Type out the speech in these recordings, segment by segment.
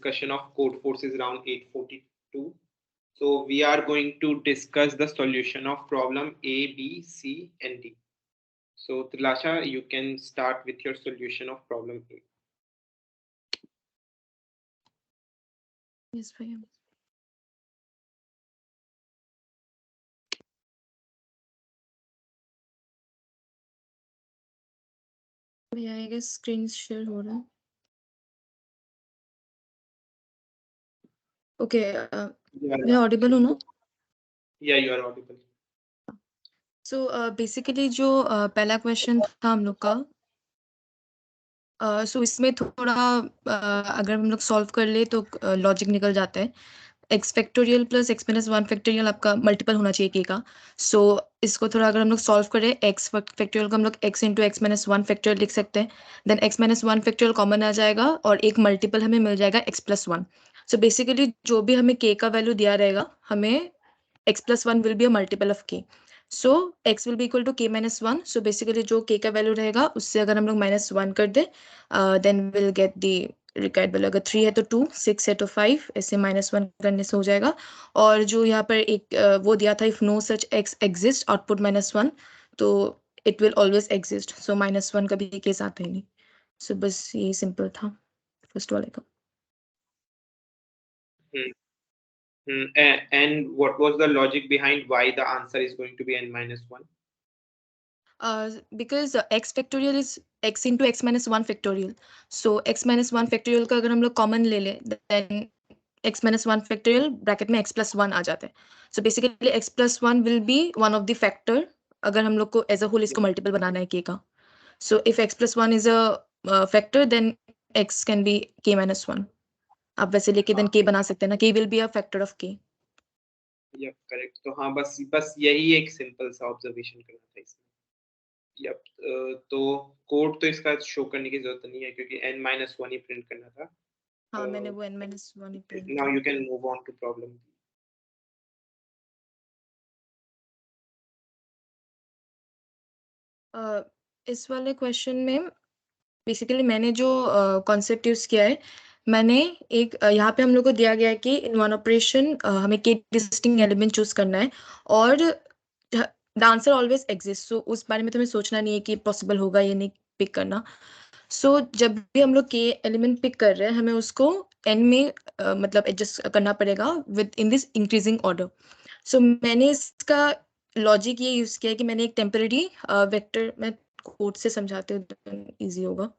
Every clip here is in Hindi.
discussion of code forces round 842. So we are going to discuss the solution of problem A, B, C, and D. So Trilasha, you can start with your solution of problem A. Yes, भैया. भैया, I guess screen share हो रहा है. Okay, मैं audible हूँ ना? Yeah, you are audible. So basically जो पहला क्वेश्चन था हम लोग का, सो इसमें थोड़ा अगर हम लोग सॉल्व कर ले तो लॉजिक निकल जाता है. X factorial plus x minus one factorial आपका मल्टीपल होना चाहिए के का. सो इसको थोड़ा अगर हम लोग सॉल्व करें, एक्स फैक्टोरियल को हम लोग x into x minus one factorial लिख सकते हैं. Then x minus one factorial common आ जाएगा और एक मल्टीपल हमें मिल जाएगा x plus one. So basically जो भी हमें के का वैल्यू दिया रहेगा, हमें x plus one will be a multiple of k. So x will be equal to k minus one. So basically जो k का वैल्यू रहेगा उससे अगर हम लोग माइनस वन कर दे, then will get the required value. अगर 3 है तो 2, 6 है तो 5, ऐसे माइनस वन करने से हो जाएगा. और जो यहाँ पर एक वो दिया था, if no such x exist output minus one, तो it will always exist. So minus one का भी केस आता ही नहीं. सो बस यही सिंपल था फर्स्ट वाले का. And what was the logic behind why the answer is going to be n minus 1? Because x factorial is x into x minus 1 factorial. So x minus 1 factorial का अगर हम लोग कॉमन ले ले, then x minus 1 factorial bracket में x plus 1 आ जाता है. So basically x plus 1 will be one of the factor अगर हम लोग को as a whole इसको मल्टीपल बनाना है k का. So if x plus 1 is a factor, then x can be k minus 1. आप वैसे लेके then k बना सकते हैं ना, k will be a factor of k. Yep, correct. तो हाँ, बस यही एक सिंपल सा ऑब्जर्वेशन करना था इसमें. Yep, तो कोड तो इसका शो करने की जरूरत नहीं है क्योंकि n minus 1 ही प्रिंट करना था. हाँ, मैंने वो n minus 1 ही प्रिंट Now किया. you can move on to problem. इस वाले क्वेश्चन में बेसिकली मैंने जो कॉन्सेप्ट यूज किया है, मैंने एक यहाँ पे हम लोग को दिया गया है कि इन वन ऑपरेशन हमें के डिस्टिंक्ट एलिमेंट चूज करना है और द आंसर ऑलवेज एग्जिस्ट. सो उस बारे में तुम्हें सोचना नहीं है कि पॉसिबल होगा ये नहीं पिक करना. सो जब भी हम लोग के एलिमेंट पिक कर रहे हैं, हमें उसको एन में मतलब एडजस्ट करना पड़ेगा within this increasing order. So मैंने इसका लॉजिक ये यूज किया है कि मैंने एक टेम्पररी वेक्टर, मैं कोड से समझाते हूँ इजी होगा.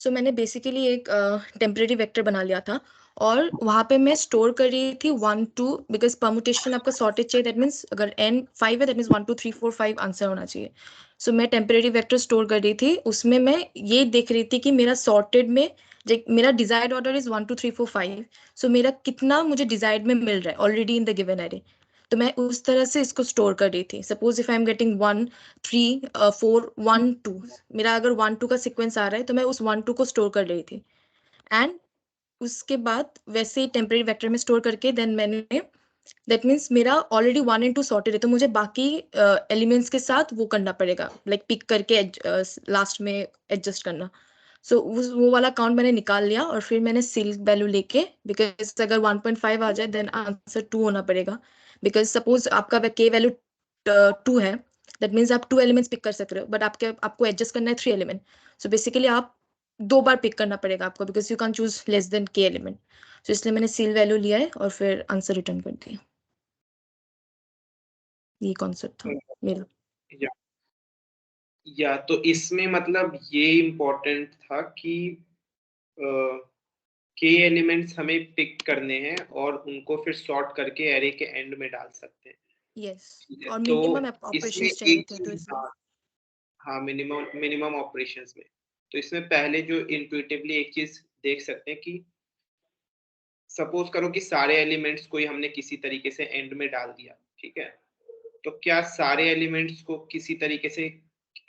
सो मैंने बेसिकली एक टेम्परेरी वेक्टर बना लिया था और वहाँ पे मैं स्टोर कर रही थी 1 2, बिकॉज परमुटेशन आपका सॉर्टेड चाहिए. दैट मीन्स अगर n 5 है, दैट मीन्स 1 2 3 4 5 आंसर होना चाहिए. सो मैं टेम्परेरी वेक्टर स्टोर कर रही थी. उसमें मैं ये देख रही थी कि मेरा सॉर्टेड में मेरा डिजायर्ड ऑर्डर इज 1 2 3 4 5. सो मेरा कितना मुझे डिजायर्ड में मिल रहा है already in the given array. तो मैं उस तरह से इसको स्टोर कर रही थी. Suppose if I am getting 1 3 4 1 2, मेरा अगर 1 2 का सीक्वेंस आ रहा है तो मैं उस 1 2 को स्टोर कर रही थी. एंड उसके बाद वैसे ही टेम्परेरी वेक्टर में स्टोर करके देन मैंने, दैट मीन्स मेरा ऑलरेडी 1 and 2 सॉर्टेड है, तो मुझे बाकी एलिमेंट्स के साथ वो करना पड़ेगा, लाइक पिक करके लास्ट में एडजस्ट करना. सो वो वाला काउंट मैंने निकाल लिया और फिर मैंने सील वैल्यू लेके, बिकॉज अगर 1.5 आ जाए देन आंसर 2 होना पड़ेगा. बिकॉज सपोज आपका के वैल्यू 2 है, दैट मीन्स आप 2 एलिमेंट्स पिक कर सक रहे हो, बट आपको एडजस्ट करना है 3 एलिमेंट. सो बेसिकली आप 2 बार पिक करना पड़ेगा आपको, because you can choose less than के एलिमेंट. तो इसलिए मैंने सील वैल्यू लिया है और फिर आंसर रिटर्न कर दिया. ये कॉन्सेप्ट था मेरा. या तो इसमें मतलब ये इम्पोर्टेंट था कि के एलिमेंट्स हमें पिक करने हैं और उनको फिर सॉर्ट करके एरे के एंड में डाल सकते हैं. यस, और तो मिनिमम इसमें ऑपरेशंस चाहिए एक थे तो चीज, इसलिए. हाँ मिनिमम ऑपरेशंस में. तो इसमें पहले जो इंट्यूटिवली एक चीज देख सकते हैं कि सपोज करो कि सारे एलिमेंट्स को ही हमने किसी तरीके से एंड में डाल दिया, ठीक है. तो क्या सारे एलिमेंट्स को किसी तरीके से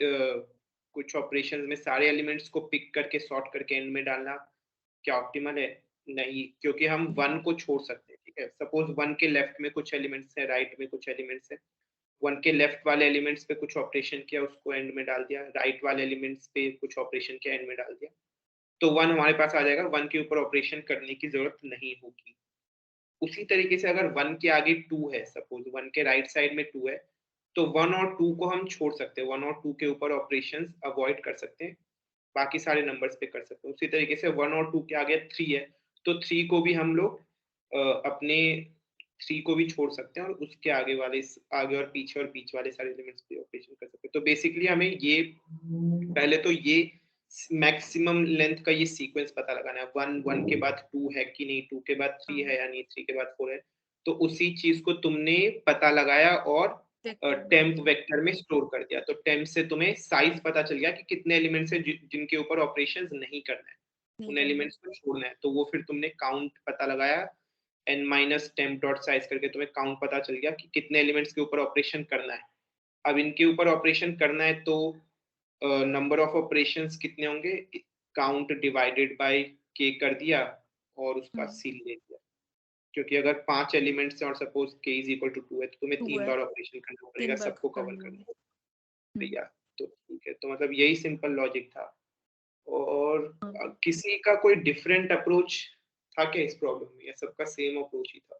कुछ ऑपरेशंस में सारे एलिमेंट्स को पिक करके सॉर्ट करके एंड में डालना क्या ऑप्टिमल है? नहीं, क्योंकि हम 1 को छोड़ सकते हैं, ठीक है. सपोज 1 के लेफ्ट में कुछ एलिमेंट्स है, राइट में कुछ एलिमेंट्स है. 1 के लेफ्ट वाले एलिमेंट्स पे कुछ ऑपरेशन किया, उसको एंड में डाल दिया. राइट वाले एलिमेंट्स पे कुछ ऑपरेशन किया, एंड में डाल दिया. तो 1 हमारे पास आ जाएगा, 1 के ऊपर ऑपरेशन करने की जरूरत नहीं होगी। उसी तरीके से अगर 1 के आगे 2 है, सपोज 1 के राइट साइड में 2 है, तो 1 और 2 को हम छोड़ सकते हैं, 1 और 2 के ऊपर ऑपरेशंस अवॉइड कर सकते हैं, बाकी सारे नंबर्स पे कर सकते हैं। उसी तरीके से 1 और 2 के आगे 3 है, तो 3 को भी हम लोग अपने 3 को भी छोड़ सकते हैं और उसके आगे वाले आगे और पीछे और बीच वाले सारे एलिमेंट्स पे ऑपरेशन कर सकते हैं। तो बेसिकली हमें ये पहले तो ये मैक्सिमम लेंथ का ये सीक्वेंस पता लगाना है, 1 1 के बाद 2 है कि नहीं, 2 के बाद 3 है या नहीं, 3 के बाद 4 है। तो उसी चीज को तुमने पता लगाया और टेम्प वेक्टर में स्टोर कर दिया, तो टेम्प से तुम्हें साइज पता चल गया कि कितने एलिमेंट्स है जिनके ऊपर ऑपरेशंस नहीं करना है, उन एलिमेंट्स को छोड़ना है। तो वो फिर तुमने काउंट पता लगाया, n minus temp dot size करके तुम्हें काउंट पता चल गया कि कितने एलिमेंट्स के ऊपर ऑपरेशन करना है। अब इनके ऊपर ऑपरेशन करना है तो नंबर ऑफ ऑपरेशंस कितने होंगे, काउंट डिवाइडेड बाय k कर दिया और उसका सील ले दिया, क्योंकि अगर 5 एलिमेंट्स हैं और suppose k is equal to 2 है, तो तुम्हें 3 बार ऑपरेशन करना पड़ेगा सबको कवर करना भैया। तो ठीक है, तो मतलब यही सिंपल लॉजिक था। और किसी का कोई डिफरेंट अप्रोच था क्या इस प्रॉब्लम में, या सबका सेम अप्रोच ही था?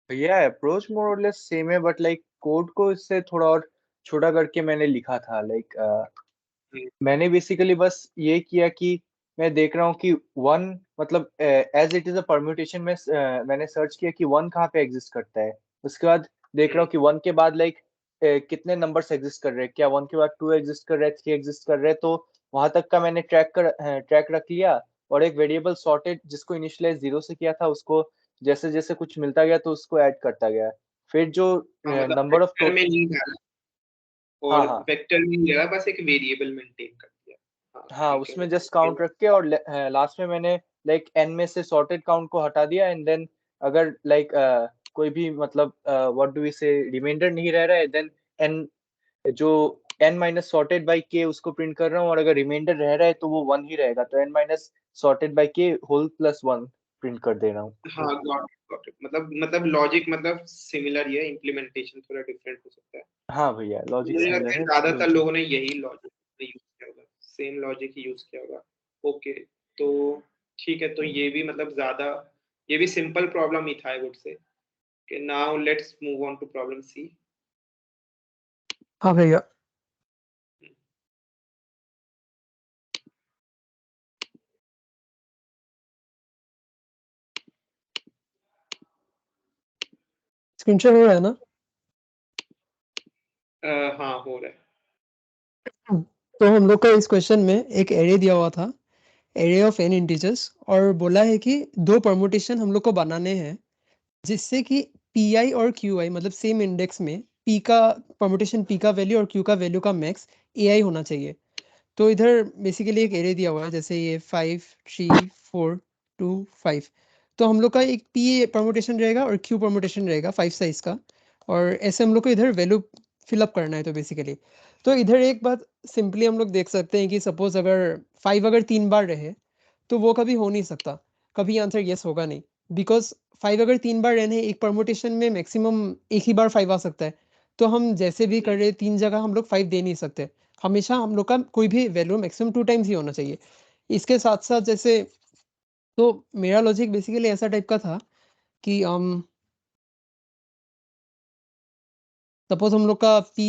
भैया अप्रोच मोर और लेस सेम है, बट लाइक कोड को इससे थोड़ा और छोटा करके मैंने लिखा था। लाइक मैंने बेसिकली बस ये किया कि मैं देख रहा हूँ कि 1 मतलब as it is a permutation में मैंने सर्च किया कि 1 कहाँ पे एग्जिस्ट करता है। उसके बाद देख रहा हूँ कि 1 के बाद लाइक कितने नंबर्स एग्जिस्ट कर रहे हैं, क्या 1 के बाद 2 एग्जिस्ट कर रहे हैं, 3 एग्जिस्ट कर रहे हैं। तो वहां तक का मैंने ट्रैक रख लिया, और एक वेरिएबल सॉर्टेड जिसको इनिशियलाइज 0 से किया था उसको जैसे जैसे कुछ मिलता गया तो उसको ऐड करता गया। फिर जो मतलब नंबर ऑफ वेक्टर में नहीं डाला और वेक्टर में नहीं डाला, बस एक वेरिएबल मेंटेन कर दिया। हाँ उसमें जस्ट काउंट रख के, और लास्ट में मैंने लाइक n में से सॉर्टेड काउंट को हटा दिया, एंड देन अगर लाइक कोई भी मतलब व्हाट डू वी से रिमाइंडर नहीं रह रहा है, देन n जो n minus sorted by k उसको प्रिंट कर रहा हूँ, और अगर रिमाइंडर रह रहा है तो वो 1 ही रहेगा, तो n minus sorted by k whole plus 1 print कर दे रहा हूँ। हाँ गॉट इट, मतलब लॉजिक मतलब सिमिलर ही है, इम्प्लीमेंटेशन थोड़ा डिफरेंट हो सकता है। हाँ भैया लॉजिक मुझे लगता सिमिलर है है। ज्यादातर लोगों ने यही लॉजिक यूज किया होगा, सेम लॉजिक ही यूज किया होगा। ओके, तो ठीक है, तो ये भी मतलब ज्यादा, ये भी सिंपल प्रॉब्लम ही था आई वुड से। कि now let's move on to problem C. हाँ भैया। स्क्रीन शेयर हो रहा है ना? हाँ हो रहा है। तो हम लोग का इस क्वेश्चन में एक एरे दिया हुआ था, एरे ऑफ n इंटीजर्स, और बोला है कि 2 परमुटेशन हम लोग को बनाने हैं जिससे कि pi और qi मतलब सेम इंडेक्स में p का परमुटेशन, p का वैल्यू और q का वैल्यू का मैक्स ai होना चाहिए। तो इधर बेसिकली एक एरे दिया हुआ है, जैसे ये 5 3 4 2 5। तो हम लोग का एक p परमुटेशन रहेगा और q परमुटेशन रहेगा 5 साइज का, और ऐसे हम लोग को इधर वैल्यू फिलअप करना है। तो बेसिकली तो इधर एक बात सिंपली हम लोग देख सकते हैं कि सपोज अगर 5 अगर 3 बार रहे तो वो कभी हो नहीं सकता, कभी आंसर यस होगा नहीं, बिकॉज 5 अगर 3 बार रहने एक परमुटेशन में मैक्सिमम एक ही बार 5 आ सकता है। तो हम जैसे भी कर रहे 3 जगह हम लोग 5 दे नहीं सकते, हमेशा हम लोग का कोई भी वैल्यू मैक्सिमम 2 टाइम्स ही होना चाहिए। इसके साथ साथ जैसे, तो मेरा लॉजिक बेसिकली ऐसा टाइप का था कि सपोज हम लोग का p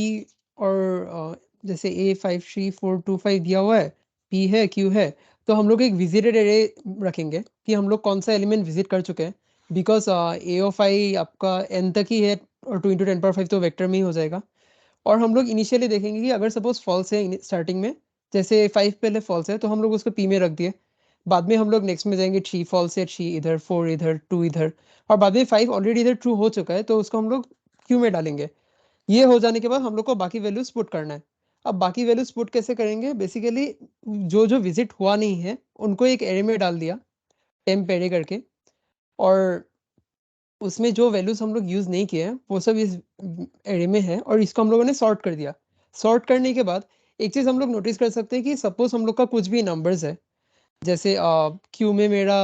और जैसे a 5 3 4 2 5 दिया हुआ है, p है q है, तो हम लोग एक विजिटेड एरे रखेंगे कि हम लोग कौन सा एलिमेंट विजिट कर चुके हैं, बिकॉज a ऑफ i आपका n तक ही है और 2 × 10⁻⁵ तो वेक्टर में ही हो जाएगा। और हम लोग इनिशियली देखेंगे कि अगर सपोज फॉल्स है स्टार्टिंग में, जैसे 5 पहले फॉल्स है तो हम लोग उसको p में रख दिए, बाद में हम लोग नेक्स्ट में जाएंगे 3 फॉल्स है, 3 इधर, 4 इधर, 2 इधर, और बाद में 5 ऑलरेडी इधर ट्रू हो चुका है तो उसको हम लोग q में डालेंगे। ये हो जाने के बाद हम लोग को बाकी वैल्यूज पुट करना है। अब बाकी वैल्यूज पुट कैसे करेंगे, बेसिकली जो जो विजिट हुआ नहीं है उनको एक एरे में डाल दिया, टेम्प एरे करके, और उसमें जो वैल्यूज हम लोग यूज नहीं किए हैं वो सब इस एरे में है, और इसको हम लोगों ने सॉर्ट कर दिया। सॉर्ट करने के बाद एक चीज हम लोग नोटिस कर सकते हैं कि सपोज हम लोग का कुछ भी नंबर्स है, जैसे क्यू में मेरा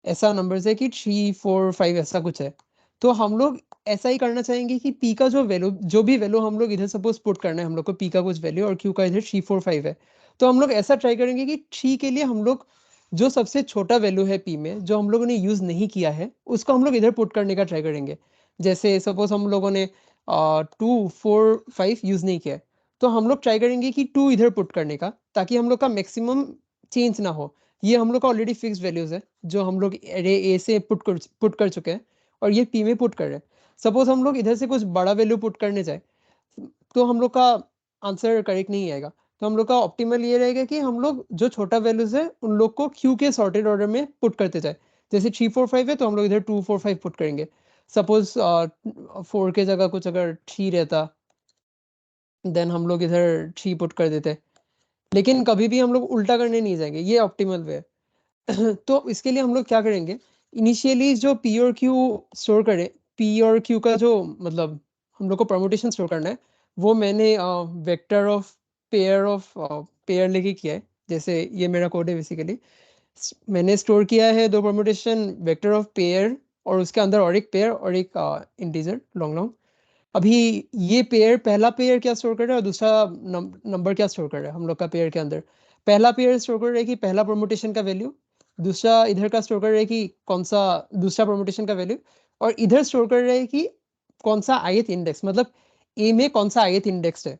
ऐसा नंबर्स है कि 3 4 5 ऐसा कुछ है, तो हम लोग ऐसा ही करना चाहेंगे कि p का जो भी वैल्यू हम लोग इधर सपोज पुट करना है हम लोग को p का कुछ वैल्यू और q का इधर 3 4 5 है, तो हम लोग ऐसा ट्राई करेंगे कि 3 के लिए हम लोग जो सबसे छोटा वैल्यू है p में जो हम लोगों ने यूज नहीं किया है उसको हम लोग इधर पुट करने का ट्राई करेंगे। जैसे सपोज हम लोगों ने 2 4 5 यूज नहीं किया है, तो हम लोग ट्राई करेंगे कि 2 इधर पुट करने का, ताकि हम लोग का मैक्सिमम चेंज ना हो। ये हम लोग का ऑलरेडी फिक्स्ड वैल्यूज है जो हम लोग एरे ए से पुट कर चुके हैं और ये p में पुट कर रहे हैं। सपोज हम लोग इधर से कुछ बड़ा वैल्यू पुट करने जाए तो हम लोग का आंसर करेक्ट नहीं आएगा। तो हम लोग का ऑप्टिमल ये रहेगा कि हम लोग जो छोटा वैल्यूज है उन लोग को क्यू के सॉर्टेड ऑर्डर में पुट करते जाए। जैसे 3 4 5 है तो हम लोग इधर 2 4 5 पुट करेंगे। सपोज 4 के जगह कुछ अगर 3 रहता देन हम लोग इधर 3 पुट कर देते, लेकिन कभी भी हम लोग उल्टा करने नहीं जाएंगे, ये ऑप्टिमल वे है। तो इसके लिए हम लोग क्या करेंगे, इनिशियली जो p और q स्टोर करें, p और q का जो मतलब हम लोग को परमुटेशन स्टोर करना है वो मैंने वेक्टर ऑफ पेयर लेके किया है। जैसे ये मेरा कोड है बेसिकली, मैंने स्टोर किया है दो परमुटेशन वेक्टर ऑफ पेयर और उसके अंदर और एक पेयर और एक इंटीजर लॉन्ग लॉन्ग। अभी ये पेयर पहला पेयर क्या स्टोर कर रहा है और दूसरा नंबर क्या स्टोर कर रहा है हम लोग का पेयर के अंदर। पहला पेयर स्टोर कर रहा है कि पहला परमुटेशन का वैल्यू, दूसरा इधर का स्टोर कर रहा है कि कौन सा दूसरा परमुटेशन का वैल्यू, और इधर स्टोर कर रहा है कि कौन सा ith इंडेक्स, मतलब ए में कौन सा ith इंडेक्स है।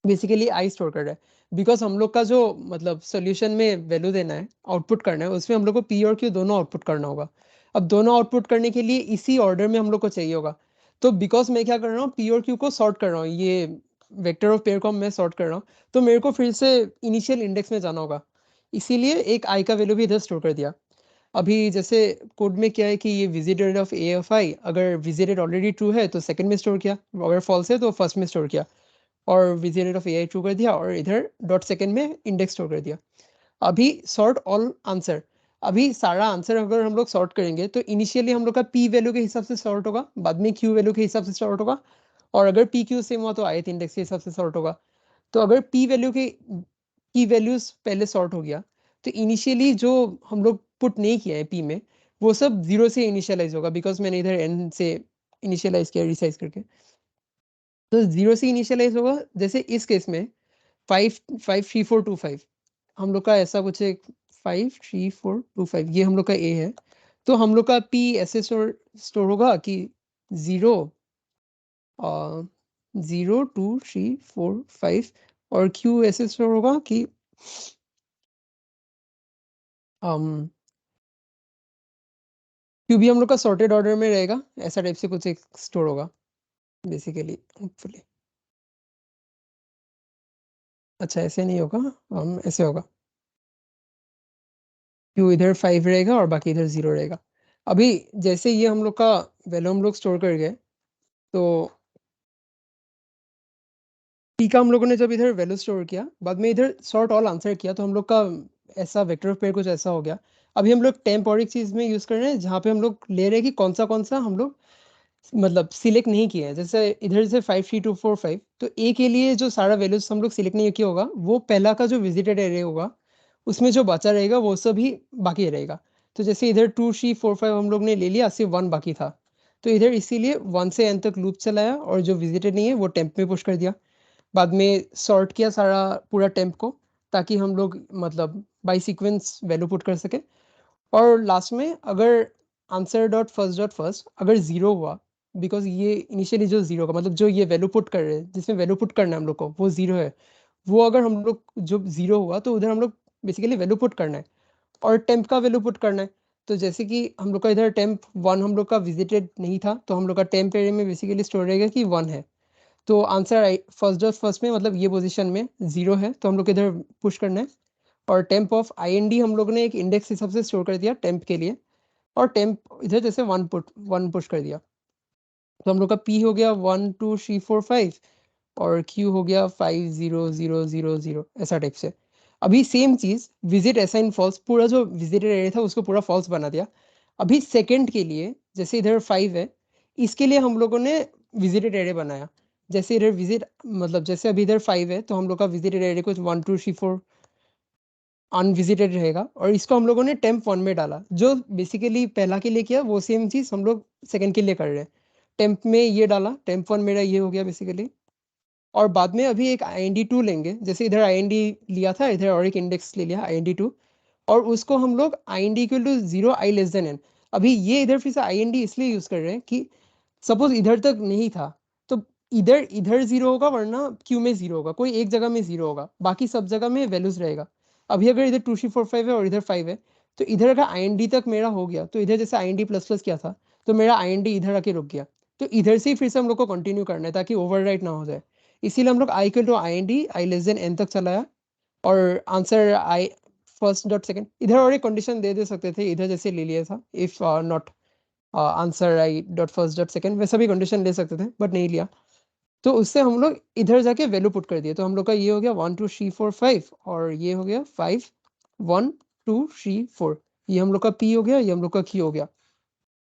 बेसिकली आई स्टोर कर रहा है बिकॉज हम लोग का जो मतलब सोल्यूशन में वैल्यू देना है आउटपुट करना है उसमें हम लोग को पी और क्यू दोनों आउटपुट करना होगा। अब दोनों आउटपुट करने के लिए इसी ऑर्डर में हम लोग को चाहिए होगा। तो बिकॉज मैं क्या कर रहा हूँ पी और क्यू को सॉर्ट कर रहा हूँ, ये वेक्टर ऑफ पेयर को मैं सॉर्ट कर रहा हूँ, तो मेरे को फिर से इनिशियल इंडेक्स में जाना होगा, इसीलिए एक आई का वैल्यू भी इधर स्टोर कर दिया। अभी जैसे कोड में क्या है कि ये विजिटेड ऑफ ए ऑफ आई, अगर विजिटेड ऑलरेडी ट्रू है तो सेकंड में स्टोर किया, अगर फॉल्स है तो फर्स्ट में स्टोर किया, और visited of A I true कर दिया और इधर डॉट सेकंड में इंडेक्स स्टोर कर दिया। अभी सॉर्ट ऑल आंसर, अभी सारा आंसर अगर हम लोग सॉर्ट करेंगे तो इनिशियली हम लोग का p वैल्यू के हिसाब से सॉर्ट होगा, बाद में q वैल्यू के हिसाब से सॉर्ट होगा, और अगर p q सेम हुआ तो ith इंडेक्स के हिसाब से सॉर्ट होगा। तो अगर p वैल्यू के की वैल्यूज पहले सॉर्ट हो गया तो इनिशियली जो हम लोग पुट नहीं किया है p में वो सब 0 से इनिशियलाइज होगा, बिकॉज मैंने इधर n से इनिशियलाइज किया रिसाइज करके, तो 0 से इनिशियलाइज होगा। जैसे इस केस में 5 5 3 4 2 5 हम लोग का ऐसा कुछ है, 5 3 4 2 5 ये हम लोग का a है, तो हम लोग का p ऐसे स्टोर होगा कि 0 0 2 3 4 5, और q ऐसे स्टोर होगा कि q भी हम लोग का सॉर्टेड ऑर्डर में रहेगा, ऐसा टाइप से कुछ एक स्टोर होगा बेसिकली होपफुली। अच्छा ऐसे नहीं होगा, ऐसे होगा, q इधर 5 रहेगा और बाकी इधर 0 रहेगा। अभी जैसे ये हम लोग का वैल्यू हम लोग स्टोर कर गए, तो p का हम लोगों ने जब इधर वैल्यू स्टोर किया बाद में इधर सॉर्ट ऑल आंसर किया तो हम लोग का ऐसा वेक्टर ऑफ पेयर कुछ ऐसा हो गया। अभी हम लोग टेम्प और एक चीज में यूज कर रहे हैं जहाँ पे हम लोग ले रहे हैं कि कौन सा हम लोग मतलब सिलेक्ट नहीं किया है। जैसे इधर से 5 3 2 4 5, तो a के लिए जो सारा वैल्यूज हम लोग सिलेक्ट नहीं किया होगा वो पहला का जो विजिटेड एरे होगा उसमें जो बचा रहेगा वो सब ही बाकी रहेगा। तो जैसे इधर 2 3 4 5 हम लोग ने ले लिया, सिर्फ 1 बाकी था, तो इधर इसीलिए 1 से n तक लूप चलाया और जो विजिटेड नहीं है वो टेम्प में पुश कर दिया। बाद में सॉर्ट किया सारा पूरा टेम्प को ताकि हम लोग मतलब बाई सीक्वेंस वैल्यू पुट कर सके, और लास्ट में अगर आंसर डॉट फर्स्ट अगर 0 हुआ, बिकॉज ये इनिशियली जो 0 का मतलब जो ये वैल्यू पुट कर रहे हैं जिसमें वैल्यू पुट करना है हम लोग को वो 0 है, वो अगर हम लोग जो 0 हुआ तो उधर हम लोग बेसिकली वैल्यू पुट करना है और टेम्प का वैल्यू पुट करना है। तो जैसे कि हम लोग का इधर टेम्प 1 हम लोग का विजिटेड नहीं था तो हम लोग का टेम्प एरिया में बेसिकली स्टोर रहेगा कि 1 है, तो आंसर फर्स्ट में मतलब ये पोजीशन में 0 है तो हम लोग इधर पुश करना है, और टेम्प ऑफ IND हम लोग ने एक इंडेक्स हिसाब से स्टोर कर दिया टेम्प के लिए, और टेम्प इधर जैसे 1 पुश कर दिया, तो हम लोग का p हो गया 1 2 3 4 5 और q हो गया 5 0 0 0 0 ऐसा टाइप से। अभी सेम चीज विजिट असाइन फॉल्स, पूरा जो विजिटेड एरिया था उसको पूरा फॉल्स बना दिया। अभी सेकंड के लिए जैसे इधर 5 है इसके लिए हम लोगों ने विजिटेड एरिया बनाया। जैसे इधर विजिट मतलब जैसे अभी इधर 5 है तो हम लोग का विजिटेड एरिया कुछ 1 2 3 4 अनविजिटेड रहेगा, और इसको हम लोगों ने टेम्प 1 में डाला। जो बेसिकली पहला के लिए किया वो सेम चीज हम लोग सेकंड के लिए कर रहे हैं। टेम्प में ये डाला, टेम्प 1 मेरा ये हो गया बेसिकली। और बाद में अभी एक IND2 लेंगे, जैसे इधर IND लिया था, इधर और एक इंडेक्स ले लिया IND2, और उसको हम लोग IND equal to 0 i less than n। अभी ये इधर फिर से IND इसलिए यूज कर रहे हैं कि सपोज इधर तक नहीं था तो इधर 0 होगा, वरना क्यू में 0 होगा, कोई एक जगह में 0 होगा, बाकी सब जगह में वैल्यूज रहेगा। अभी अगर इधर 2 3 4 5 है और इधर 5 है, तो इधर अगर IND तक मेरा हो गया तो इधर जैसे IND प्लस प्लस किया था तो मेरा IND इधर आके रुक गया, तो इधर से ही फिर से हम लोग को कंटिन्यू करना है ताकि ओवरराइट ना हो जाए। इसीलिए हम लोग i equal to IND i less than n तक चलाया, और answer i first dot second. इधर और एक कंडीशन दे सकते थे, इधर जैसे ले लिया था, if not answer i dot first dot second, वैसा भी कंडीशन ले सकते थे बट नहीं लिया। तो उससे हम लोग इधर जाके वैल्यू पुट कर दिए, तो हम लोग का ये हो गया 1 2 3 4 5, और ये हो गया 5 1 2 3 4। ये हम लोग का p हो गया, ये हम लोग का q हो गया।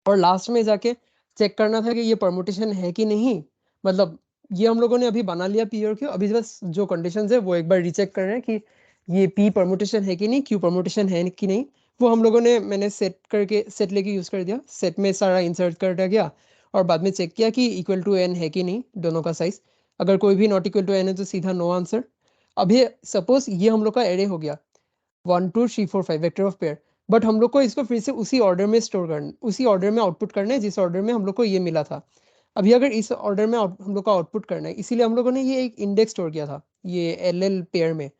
और लास्ट में जाके चेक करना था कि ये परमुटेशन है कि नहीं, मतलब ये हम लोगों ने अभी बना लिया p और q, अभी बस जो कंडीशंस है वो एक बार रीचेक कर रहे हैं कि ये p परमुटेशन है कि नहीं, q परमुटेशन है कि नहीं। वो हम लोगों ने, मैंने सेट लेके यूज कर दिया, सेट में सारा इंसर्ट कर दिया गया, और बाद में चेक किया कि इक्वल टू n है कि नहीं दोनों का साइज। अगर कोई भी नॉट इक्वल टू n है तो सीधा नो आंसर। अभी सपोज ये हम लोग का एरे हो गया 1 2 3 4 5 वेक्टर ऑफ पेयर, बट हम लोग को इसको फिर से उसी ऑर्डर में स्टोर करना, उसी ऑर्डर में आउटपुट करना है जिस ऑर्डर में हम लोग को ये मिला था। अभी अगर इस ऑर्डर में हम लोग का आउटपुट करना है, इसीलिए हम लोगों ने ये एक इंडेक्स स्टोर किया था ये LL पेयर में,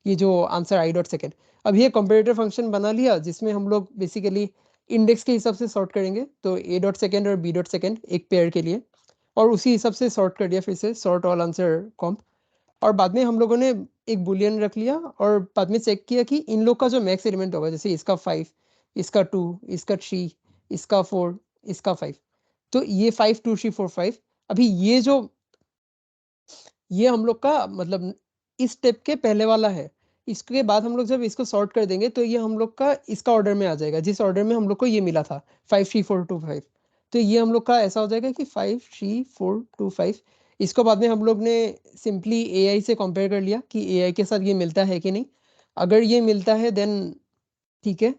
ये जो आंसर i डॉट सेकेंड। अब ये कंपेरेटर फंक्शन बना लिया जिसमें हम लोग बेसिकली इंडेक्स के हिसाब से सॉर्ट करेंगे, तो a डॉट सेकेंड और b डॉट सेकेंड एक पेयर के लिए, और उसी हिसाब से सॉर्ट कर दिया फिर से, सॉर्ट ऑल आंसर कॉम्प। और बाद में हम लोगों ने एक बुलियन रख लिया, और बाद में चेक किया कि इन लोग का जो मैक्स एलिमेंट होगा, जैसे इसका 5, इसका 2, इसका 3, इसका 4, इसका 5, तो ये 5 2 3 4 5। अभी ये हम लोग का मतलब इस स्टेप के पहले वाला है। इसके बाद हम लोग जब इसको सॉर्ट कर देंगे तो ये हम लोग का इसका ऑर्डर में आ जाएगा जिस ऑर्डर में हम लोग को ये मिला था 5 3 4 2 5। तो ये हम लोग का ऐसा हो जाएगा कि 5 3 4 2 5। इसको बाद में हम लोग ने सिंपली AI से कंपेयर कर लिया कि AI के साथ ये मिलता है कि नहीं। अगर ये मिलता है देन ठीक है,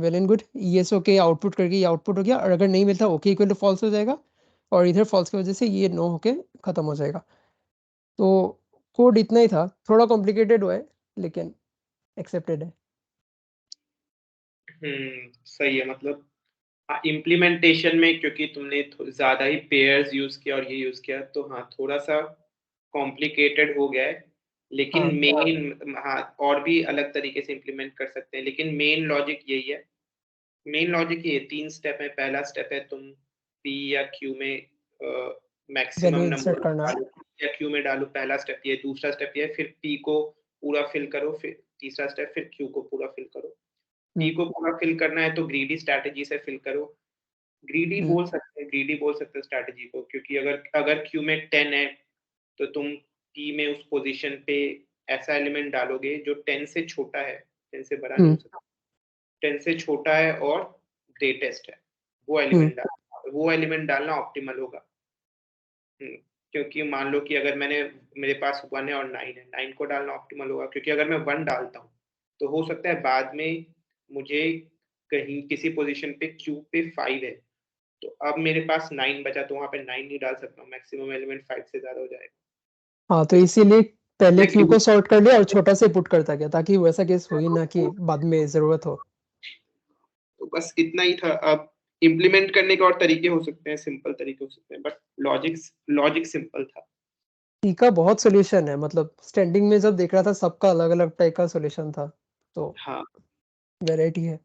well and good, yes okay output करके ये आउटपुट हो गया, और अगर नहीं मिलता ओके इक्वल टू फॉल्स हो जाएगा, और इधर फॉल्स की वजह से ये नो होके खत्म हो जाएगा। तो कोड इतना ही था, थोड़ा कॉम्प्लिकेटेड हुआ है लेकिन एक्सेप्टेड है। सही है। मतलब इम्प्लीमेंटेशन में क्योंकि तुमने ज्यादा ही पेयर्स यूज किया और ये यूज किया, तो हाँ थोड़ा सा कॉम्प्लिकेटेड हो गया है, लेकिन हाँ मेन हाँ और भी अलग तरीके से इम्प्लीमेंट कर सकते हैं, लेकिन मेन लॉजिक यही है। मेन लॉजिक ये 3 स्टेप है। पहला स्टेप है तुम P या Q में मैक्सिमम वैल्यू इंसर्ट नंबर करना। डालो, या Q में डालो, पहला स्टेप ये। दूसरा स्टेप ये, फिर P को पूरा फिल करो, फिर तीसरा स्टेप फिर Q को पूरा फिल करो। P को पूरा फिल करना है तो ग्रीडी स्ट्रैटेजी से फिल करो। ग्रीडी बोल सकते हैं स्ट्रैटेजी को, क्योंकि अगर Q में 10 है तो तुम P में उस पोजीशन पे ऐसा एलिमेंट डालोगे जो 10 से छोटा है, 10 से बड़ा नहीं हो सकता, 10 से छोटा है और ग्रेटेस्ट है, वो एलिमेंट डालना ऑप्टिमल होगा। क्योंकि मान लो कि अगर मेरे पास 1 है और 9 है, 9 को डालना ऑप्टिमल होगा, क्योंकि अगर मैं 1 डालता हूँ तो हो सकता है बाद में मुझे कहीं किसी पोजीशन पे Q पे 5 है, तो अब मेरे पास 9 बचा, तो वहां पे 9 नहीं डाल सकता हूँ, मैक्सिमम एलिमेंट 5 से ज्यादा हो जाएगा। हाँ, तो इसीलिए पहले मैं क्यू को सॉर्ट कर लिया और छोटा से पुट करता गया ताकि वैसा केस हो ही ना कि बाद में जरूरत हो। तो बस इतना ही था। अब इम्प्लीमेंट करने के और तरीके हो सकते हैं, सिंपल तरीके हो सकते हैं, बट लॉजिक सिंपल था। टी का बहुत सोल्यूशन है, मतलब स्टैंडिंग में जब देख रहा था सबका अलग अलग टाइप का सोल्यूशन था, तो हाँ वेराइटी है।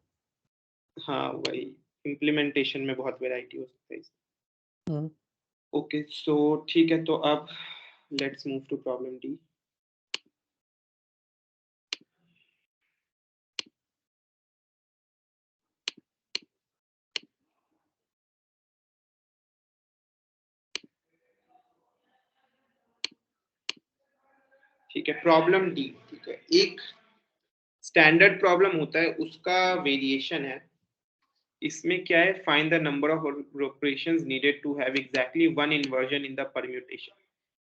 हाँ, वही इम्प्लीमेंटेशन में बहुत वैरायटी हो सकता है इसमें। हम्म, ओके, सो ठीक है, तो अब let's move to problem D. ठीक है, प्रॉब्लम डी। ठीक है, एक स्टैंडर्ड प्रॉब्लम होता है, उसका वेरिएशन है। इसमें क्या है, find the number of operations needed to have exactly one inversion in the permutation.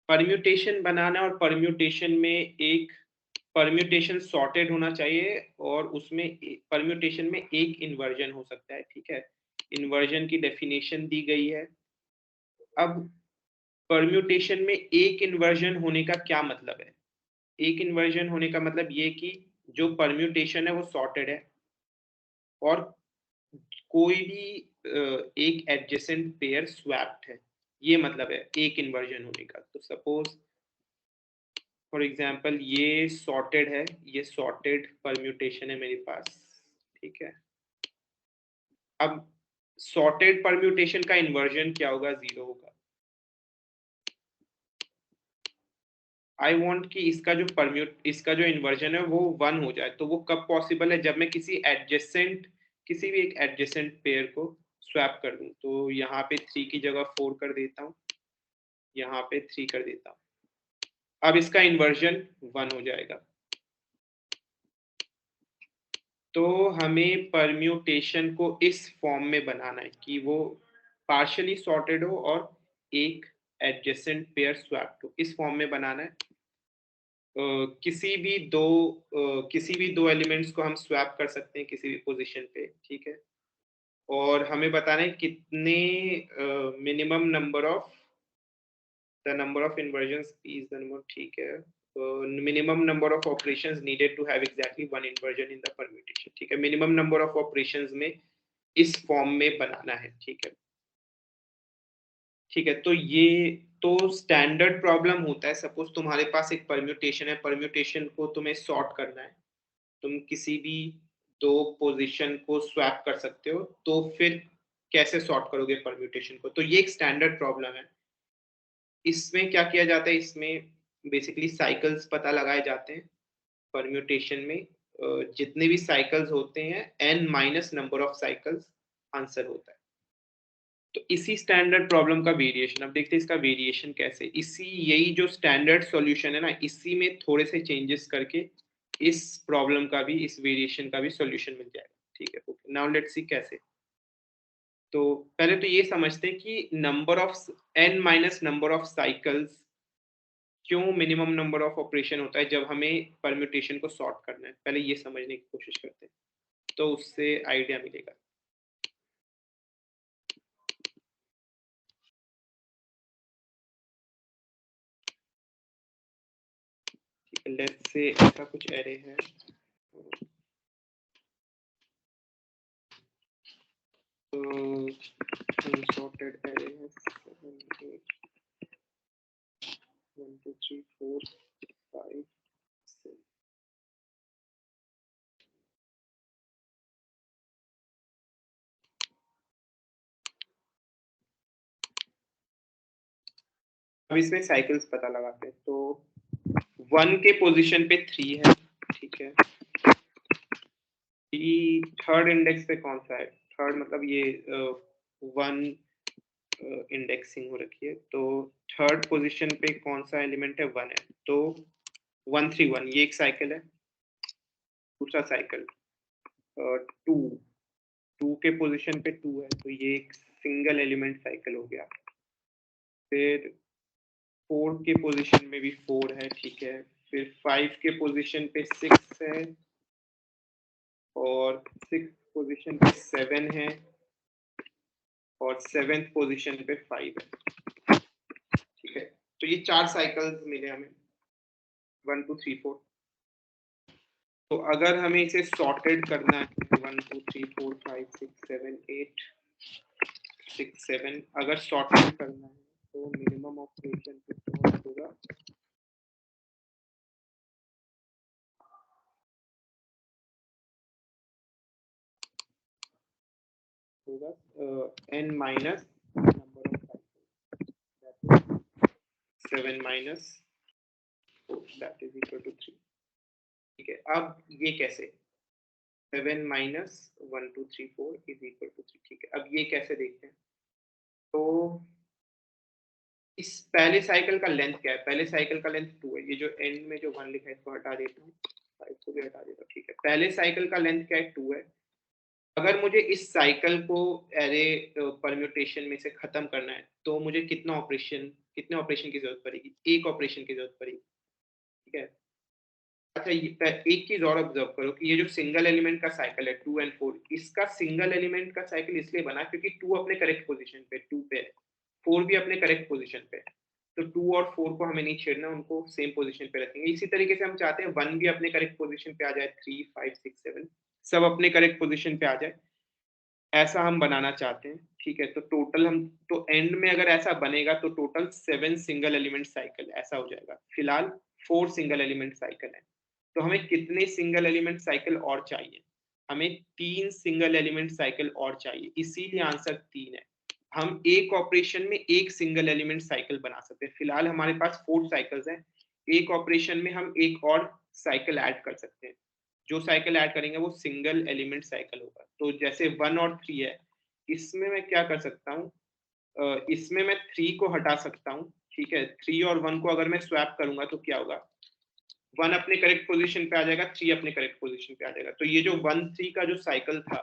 Permutation बनाना, और परम्यूटेशन में एक परम्यूटेशन सॉर्टेड होना चाहिए, और उसमें परम्यूटेशन में एक इन्वर्जन हो सकता है। ठीक है, इन्वर्जन की डेफिनेशन दी गई है। अब परम्यूटेशन में एक इन्वर्जन होने का क्या मतलब है? एक इन्वर्जन होने का मतलब ये कि जो परम्यूटेशन है वो सॉर्टेड है और कोई भी एक एडजेसेंट पेयर स्वैप्ड है, ये मतलब है एक इन्वर्जन होने का। तो सपोज फॉर एग्जांपल ये सॉर्टेड है, ये सॉर्टेड परम्यूटेशन है मेरे पास, ठीक है। अब सॉर्टेड परम्यूटेशन का इन्वर्जन क्या होगा? 0 होगा। आई वांट कि इसका जो इन्वर्जन है वो 1 हो जाए। तो वो कब पॉसिबल है? जब मैं किसी भी एक एडजेसेंट पेयर को स्वैप कर दूं। तो यहाँ पे 3 की जगह 4 कर देता हूँ, यहाँ पे 3 कर देता हूँ। अब इसका इन्वर्जन 1 हो जाएगा। तो हमें परम्यूटेशन को इस फॉर्म में बनाना है कि वो पार्शियली सॉर्टेड हो और एक एडजेसेंट पेयर स्वैप्ड हो, इस फॉर्म में बनाना है। किसी भी दो एलिमेंट्स को हम स्वैप कर सकते हैं किसी भी पोजीशन पे, ठीक है। और हमें बताना है कितने minimum number of the number of inversions is the number, ठीक है। Minimum number of operations needed to have exactly 1 inversion in the permutation, ठीक है। मिनिमम नंबर ऑफ ऑपरेशंस में इस फॉर्म में बनाना है, ठीक है। ठीक है, तो ये तो स्टैंडर्ड प्रॉब्लम होता है। सपोज तुम्हारे पास एक परम्यूटेशन है, परम्यूटेशन को तुम्हें सॉर्ट करना है, तुम किसी भी दो पोजीशन को स्वैप कर सकते हो, तो फिर कैसे सॉर्ट करोगे परम्यूटेशन को? तो ये एक स्टैंडर्ड प्रॉब्लम है। इसमें क्या किया जाता है? इसमें बेसिकली साइकिल्स पता लगाए जाते हैं परम्यूटेशन में। जितने भी साइकिल्स होते हैं n minus number of cycles answer होता है। तो इसी स्टैंडर्ड प्रॉब्लम का वेरिएशन, अब देखते हैं इसका वेरिएशन कैसे। यही जो स्टैंडर्ड सॉल्यूशन है ना, इसी में थोड़े से चेंजेस करके इस प्रॉब्लम का भी, इस वेरिएशन का भी सॉल्यूशन मिल जाएगा, ठीक है। ओके, नाउ लेट्स सी कैसे। तो पहले तो ये समझते हैं कि number of n minus number of cycles क्यों मिनिमम नंबर ऑफ ऑपरेशन होता है जब हमें परम्यूटेशन को सॉर्ट करना है। पहले ये समझने की कोशिश करते हैं, तो उससे आइडिया मिलेगा। लेट्स से ऐसा कुछ एरे है, तो अनसॉर्टेड एरे है 7 8 1 2 3 4 5 6। अब इसमें साइकिल्स पता लगाते हैं। तो 1 के पोजीशन पे 3 है, ठीक है। थर्ड इंडेक्स पे कौन सा है? थर्ड मतलब ये 1 इंडेक्सिंग हो रखी है, तो थर्ड पोजीशन पे कौन सा एलिमेंट है? 1 है। तो 1 3 1 ये एक साइकिल है। दूसरा साइकिल 2 के पोजीशन पे 2 है, तो ये एक सिंगल एलिमेंट साइकिल हो गया। फिर 4 के पोजीशन में भी 4 है, ठीक है। फिर 5 के पोजीशन पे 6 है और 6 पोजीशन पे 7 है और 7th पोजीशन पे 5 है, ठीक है। तो ये 4 साइकिल्स मिले हमें, 1 2 3 4। तो अगर हमें इसे सॉर्टेड करना है 1 2 3 4 5 6 7 8 6 7, अगर सॉर्टेड करना है तो मिनिमम ऑपरेशन पे सॉर्ट होगा n minus number of cycles, 7 minus 4 that is equal to 3, ठीक है। अब ये कैसे? 7 माइनस 1 2 3 4 इज इक्वल टू 3, ठीक है। अब ये कैसे देखते हैं? तो इस पहले साइकिल का लेंथ क्या है? पहले साइकिल का लेंथ 2 है। ये जो एंड में जो 1 लिखा है इसको हटा देता हूँ, 5 को भी हटा देता हूँ, ठीक है। पहले साइकिल का लेंथ क्या है? 2 है। अगर मुझे इस साइकिल को एरे परम्यूटेशन में से खत्म करना है तो मुझे कितने ऑपरेशन की जरूरत पड़ेगी? एक ऑपरेशन की जरूरत पड़ेगी, ठीक है। अच्छा, एक चीज और ऑब्जर्व करो कि ये जो सिंगल एलिमेंट का साइकिल है 2 और 4, इसका सिंगल एलिमेंट का साइकिल इसलिए बना क्योंकि 2 अपने करेक्ट पोजीशन पे 2 पे है, 4 भी अपने करेक्ट पोजीशन पे है, तो 2 और 4 को हमें नहीं छेड़ना, उनको सेम पोजीशन पे रखेंगे। इसी तरीके से हम चाहते हैं 1 भी अपने करेक्ट पोजीशन पे आ जाए, 3 5 6 7 सब अपने करेक्ट पोजीशन पे आ जाए, ऐसा हम बनाना चाहते हैं। ठीक है, तो टोटल हम तो एंड में अगर ऐसा बनेगा तो टोटल 7 सिंगल एलिमेंट साइकिल ऐसा हो जाएगा। फिलहाल 4 सिंगल एलिमेंट साइकिल है, तो हमें कितने सिंगल एलिमेंट साइकिल और चाहिए? हमें 3 सिंगल एलिमेंट साइकिल और चाहिए, इसीलिए आंसर 3 है। हम एक ऑपरेशन में एक सिंगल एलिमेंट साइकिल बना सकते हैं। फिलहाल हमारे पास 4 साइकिल्स हैं, एक ऑपरेशन में हम एक और साइकिल ऐड कर सकते हैं। जो साइकिल ऐड करेंगे वो सिंगल एलिमेंट साइकिल होगा। तो जैसे 1 और 3 है, इसमें मैं क्या कर सकता हूँ, इसमें मैं 3 को हटा सकता हूँ। ठीक है, 3 और 1 को अगर मैं स्वैप करूंगा तो क्या होगा, 1 अपने करेक्ट पोजीशन पे आ जाएगा, 3 अपने करेक्ट पोजीशन पे आ जाएगा। तो ये जो 1 3 का जो साइकिल था,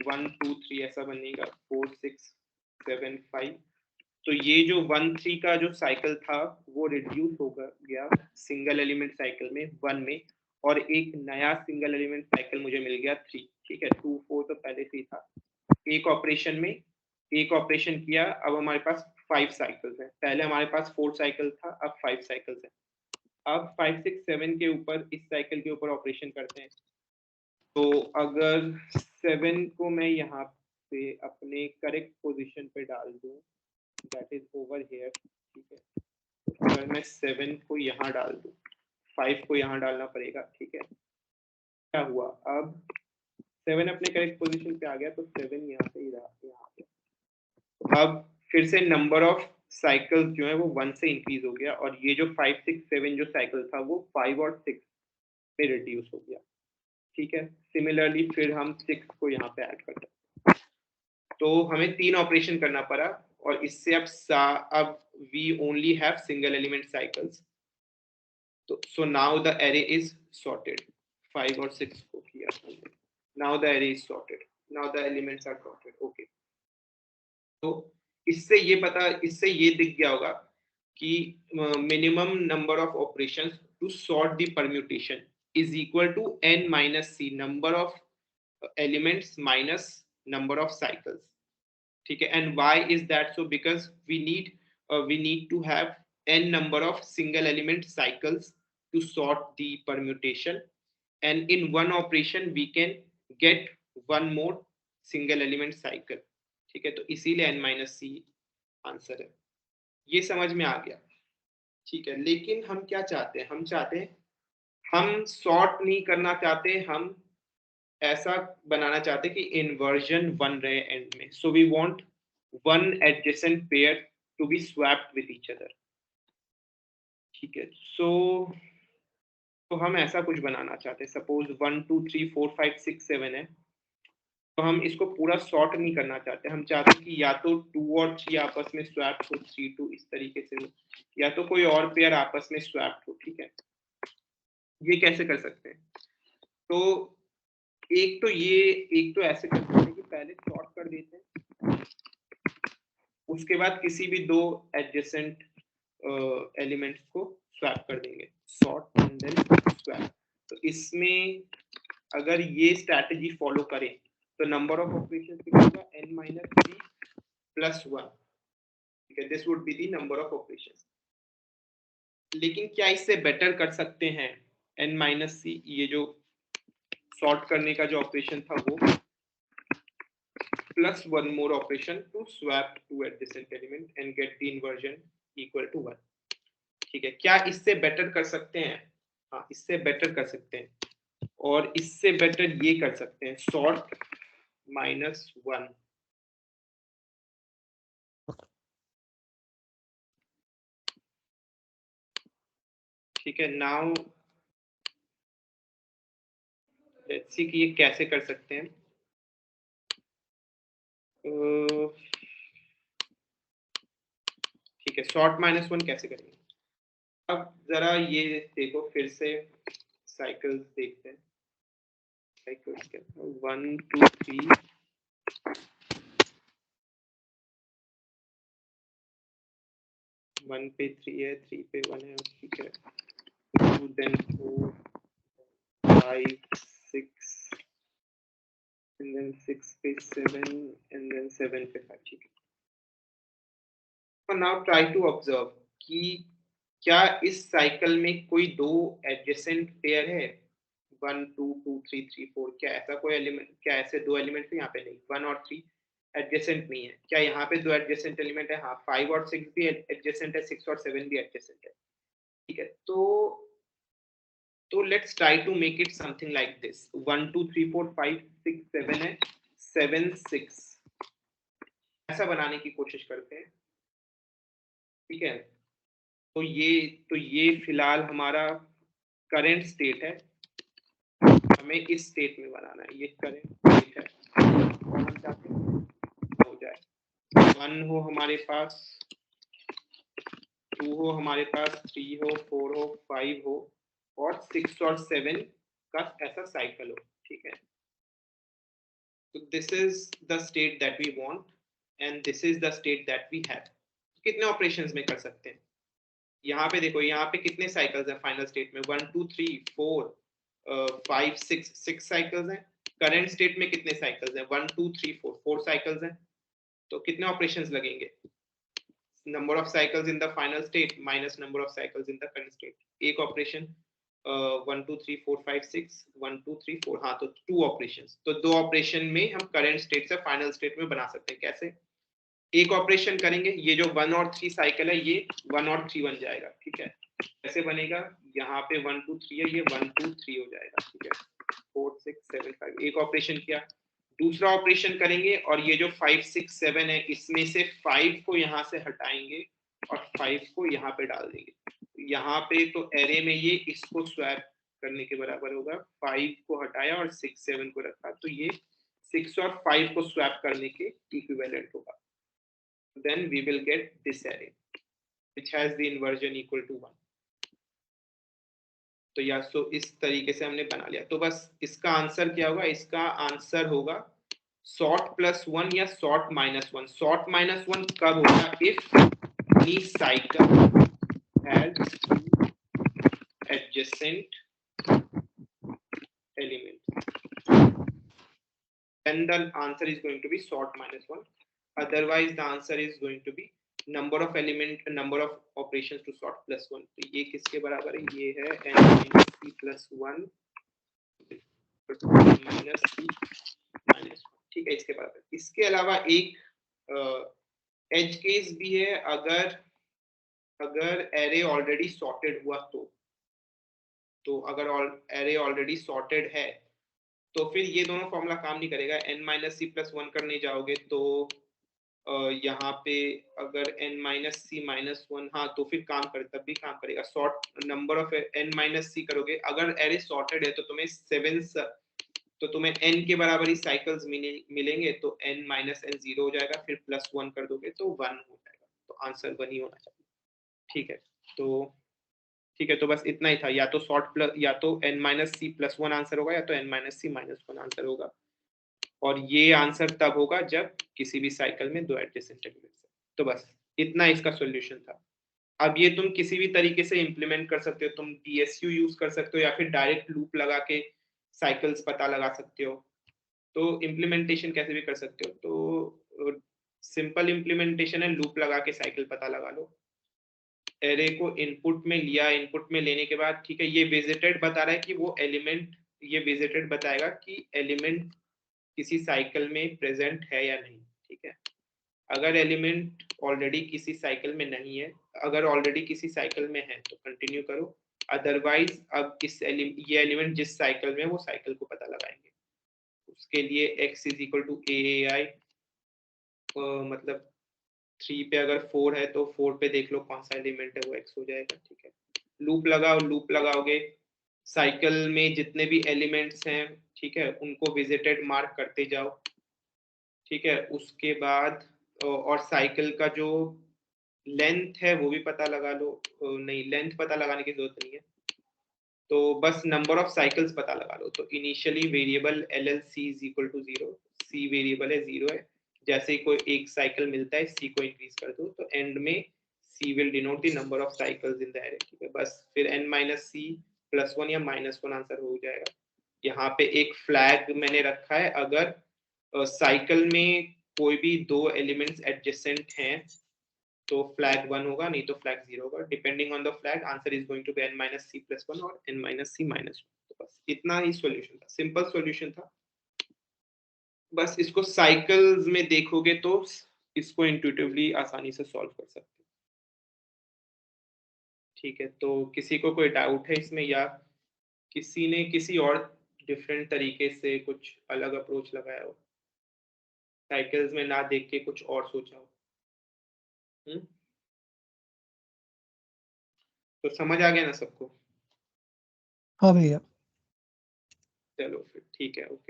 1 2 3 ऐसा बनेगा, 4 6 7 5, तो ये जो 1 3 का जो साइकिल था वो रिड्यूस हो गया सिंगल एलिमेंट साइकिल में 1 में, और एक नया सिंगल एलिमेंट साइकिल मुझे मिल गया 3। ठीक है, 2 4 तो पहले से ही था। एक ऑपरेशन में एक ऑपरेशन किया, अब हमारे पास 5 साइकिल्स हैं। पहले हमारे पास 4 साइकिल था, अब 5 साइकिल्स हैं। अब 5 6 7 के ऊपर, इस साइकिल के ऊपर ऑपरेशन करते हैं। तो अगर 7 को मैं यहाँ पे अपने करेक्ट पोजीशन पे डाल दूं, दैट इज ओवर हियर। ठीक है, अगर मैं 7 को यहाँ डाल दूं, 5 को यहाँ डालना पड़ेगा। ठीक है, क्या हुआ, अब 7 अपने करेक्ट पोजीशन पे आ गया, तो 7 यहाँ से यहाँ पे। अब फिर से नंबर ऑफ साइकिल्स जो है वो 1 से इंक्रीज हो गया, और ये जो 5 6 7 जो साइकिल था वो 5 और 6 पे रिड्यूस हो गया। ठीक है, सिमिलरली फिर हम 6 को यहाँ पे ऐड करते हैं, तो हमें 3 ऑपरेशन करना पड़ा, और इससे अब we only have single element cycles. तो so now the array is sorted. 5 और 6 को किया, now the array is sorted, now the elements are sorted. Okay, तो इससे ये दिख गया होगा कि minimum number of operations to sort the permutation is equal to n minus c, number of elements minus number of cycles. ठीक है, and why is that so, because we need to have n number of single element cycles to sort the permutation, and in one operation we can get one more single element cycle. ठीक है, तो इसीलिए n माइनस सी आंसर है। ये समझ में आ गया। ठीक है, लेकिन हम क्या चाहते हैं, हम सॉर्ट नहीं करना चाहते, हम ऐसा बनाना चाहते कि इन्वर्जन 1 रहे एंड में। So we want one adjacent pair to be swapped with each other. ठीक है, तो हम ऐसा कुछ बनाना चाहते हैं। सपोज 1 2 3 4 5 6 7 है, तो हम इसको पूरा सॉर्ट नहीं करना चाहते। हम चाहते हैं कि या तो 2 और 3 आपस में स्वैप हो, 3 2 इस तरीके से हो, या तो कोई और पेयर आपस में स्वैप हो। ठीक है, ये कैसे कर सकते हैं? तो एक तो ऐसे कर सकते हैं कि पहले सॉर्ट कर देते हैं, उसके बाद किसी भी 2 एडजेसेंट एलिमेंट्स को स्वैप कर देंगे, सॉर्ट एंड देन स्वैप। तो इसमें अगर ये स्ट्रैटेजी फॉलो करें तो नंबर ऑफ ऑपरेशंस कितना होगा, n माइनस 3 प्लस 1। ठीक है, this would be the number of operations. लेकिन क्या इससे बेटर कर सकते हैं n माइनस सी, ये जो सॉर्ट करने का जो ऑपरेशन था वो, plus 1 more operation to swap 2 adjacent element and get the inversion equal to 1। ठीक है, क्या इससे बेटर कर सकते हैं? हाँ, इससे बेटर कर सकते हैं, और इससे बेटर ये कर सकते हैं, सॉर्ट माइनस 1। ठीक है, नाउ लेट्स सी कि ये कैसे कर सकते हैं। ठीक है, सॉर्ट माइनस 1 कैसे करेंगे? अब जरा ये देखो, फिर से साइकिल्स देखते हैं। साइकिल्स क्या, 1 2 3 1 पे 3 है, 3 पे 1 है। ठीक है, 2 then 4 5 6 and then 6 पे 7 and then 7 पे 5। ठीक है, नाउ ट्राई टू ऑब्जर्व कि क्या इस साइकिल में कोई दो एडजेसेंट पेयर है 1 2 2 3 3 4 क्या ऐसा कोई एलिमेंट, क्या ऐसे दो एलिमेंट है यहाँ पे? नहीं, 1 और 3 एडजेसेंट नहीं है। क्या यहाँ पे दो एडजेसेंट एलिमेंट है? हाँ, 5 और 6 भी एडजेसेंट है, 6 और 7 भी एडजेसेंट है। ठीक है, तो let's try to make it something like this. 1 2 3 4 5 6 7 है, 7 6 ऐसा बनाने की कोशिश करते हैं। ठीक है, तो ये फिलहाल हमारा करंट स्टेट है, हमें इस स्टेट में बनाना है। ये करंट स्टेट है और हम चाहते हैं हो जाए 1 हो हमारे पास, 2 हो हमारे पास, 3 हो, 4 हो, 5 हो और 6 और 7 का ऐसा साइकिल हो। ठीक है, तो this is the state that we want and this is the state that we have. कितने ऑपरेशंस में कर सकते हैं? यहाँ पे देखो, यहाँ पे कितने साइकिल्स हैं फाइनल स्टेट में? 1 2 3 4 5 6 साइकिल्स हैं। करंट स्टेट में कितने साइकिल्स हैं? 1 2 3 4 4 साइकिल्स हैं। तो कितने ऑपरेशंस लगेंगे? Number of cycles in the final state minus number of cycles in the current state. एक ऑपरेशन 1 2 3 4 5 6 1 2 3 4, हाँ, तो 2 ऑपरेशंस। तो 2 ऑपरेशन में हम करंट स्टेट से फाइनल स्टेट में बना सकते हैं। कैसे? एक ऑपरेशन करेंगे, ये जो 1 और 3 साइकिल है ये 1 और 3 बन जाएगा। ठीक है, कैसे बनेगा? यहाँ पे 1 2 3 है, ये 1 2 3 हो जाएगा। ठीक है, 4 6 7 5, एक ऑपरेशन किया। दूसरा ऑपरेशन करेंगे और ये जो 5 6 7 है इसमें से 5 को यहाँ से हटाएंगे और 5 को यहाँ पे डाल देंगे। यहाँ पे तो एरे में ये इसको स्वैप करने के बराबर होगा। 5 को हटाया और 6 7 को रखा, तो ये 6 और 5 को स्वैप करने के इक्विवेलेंट होगा। Then we will get this array which has the inversion equal to 1. तो या सो इस तरीके से हमने बना लिया। तो बस इसका आंसर क्या होगा? इसका आंसर होगा सॉर्ट प्लस 1 या सॉर्ट माइनस 1। सॉर्ट माइनस 1 कब होगा? If any cycle has adjacent element, then the answer is going to be sort minus 1. Otherwise the answer is going to be number of element, number of operations to sort plus 1. तो ये किसके बराबर है? ये है n minus c plus 1 minus c minus 1। ठीक है, इसके बराबर। इसके अलावा एक एज केस भी है, अगर एरे ऑलरेडी सॉर्टेड हुआ तो अगर एरे ऑलरेडी सॉर्टेड है तो फिर ये दोनों फॉर्मूला काम नहीं करेगा। n माइनस सी प्लस 1 करने जाओगे तो यहाँ पे अगर n माइनस सी माइनस 1, हाँ, तो फिर काम करे, तब भी काम करेगा। Sort number of n minus C करोगे, अगर एरे सॉर्टेड है तो तुम्हें 7 तो तुम्हें n के बराबर ही साइकिल्स मिलेंगे, तो n माइनस n 0 हो जाएगा, फिर प्लस 1 कर दोगे तो 1 हो जाएगा। तो आंसर 1 ही होना चाहिए। ठीक है, तो बस इतना ही था। या तो सॉर्ट प्लस, या तो n minus C plus 1 answer होगा, या तो n minus C minus 1 answer होगा। और ये आंसर तब होगा जब किसी भी साइकिल में दो एडजेसेंट एलिमेंट्स है। तो बस इतना इसका सॉल्यूशन था। अब ये तुम किसी भी तरीके से इंप्लीमेंट कर सकते हो। तुम DSU यूज कर सकते हो या फिर डायरेक्ट लूप लगा के साइकिल्स पता लगा सकते हो। तो इम्प्लीमेंटेशन कैसे भी कर सकते हो। तो सिंपल इम्प्लीमेंटेशन है, लूप लगा के साइकिल पता लगा लो। एरे को इनपुट में लिया, इनपुट में लेने के बाद, ठीक है, ये विजिटेड बता रहा है कि वो एलिमेंट, ये विजिटेड बताएगा कि एलिमेंट किसी साइकिल में प्रेजेंट है या नहीं। ठीक है, अगर एलिमेंट ऑलरेडी किसी साइकिल में नहीं है, अगर ऑलरेडी किसी साइकिल में है तो कंटिन्यू करो। अदरवाइज अब ये एलिमेंट जिस साइकिल में, वो साइकिल को पता लगाएंगे। उसके लिए x is equal to AAI, मतलब 3 पे अगर 4 है तो 4 पे देख लो कौन सा एलिमेंट है, वो x हो जाएगा। ठीक है, लूप लगाओ, लूप लगाओगे, साइकिल में जितने भी एलिमेंट्स हैं, ठीक है, उनको विजिटेड मार्क करते जाओ। ठीक है, उसके बाद और साइकिल का जो लेंथ है वो भी पता लगा लो। नहीं, लेंथ पता लगाने की जरूरत नहीं है, तो बस नंबर ऑफ साइकिल्स पता लगा लो। तो initially variable LLC is equal to 0, c variable है, 0 है। जैसे ही कोई एक साइकिल मिलता है, c को इंक्रीज कर दो, तो एंड में c will denote the number of cycles in the array. ठीक है, बस फिर n माइनस सी प्लस 1 या माइनस 1 आंसर हो जाएगा। यहाँ पे एक फ्लैग मैंने रखा है, अगर साइकिल में कोई भी दो एलिमेंट्स एडजेसेंट हैं तो फ्लैग 1 होगा, नहीं तो फ्लैग 0 होगा। Depending on the flag answer is going to be n-c+1 और n-c-1। तो बस इतना ही सॉल्यूशन था, सिंपल सॉल्यूशन था। बस इसको साइकिल्स में देखोगे तो इसको इंट्यूटिवली आसानी से सॉल्व कर सकते हो। ठीक है, तो किसी को कोई डाउट है इसमें, या किसी ने किसी और डिफरेंट तरीके से कुछ अलग अप्रोच लगाया हो, साइकिल्स में ना देख के कुछ और सोचा हो? तो समझ आ गया ना सबको? हाँ भैया। चलो फिर ठीक है, ओके।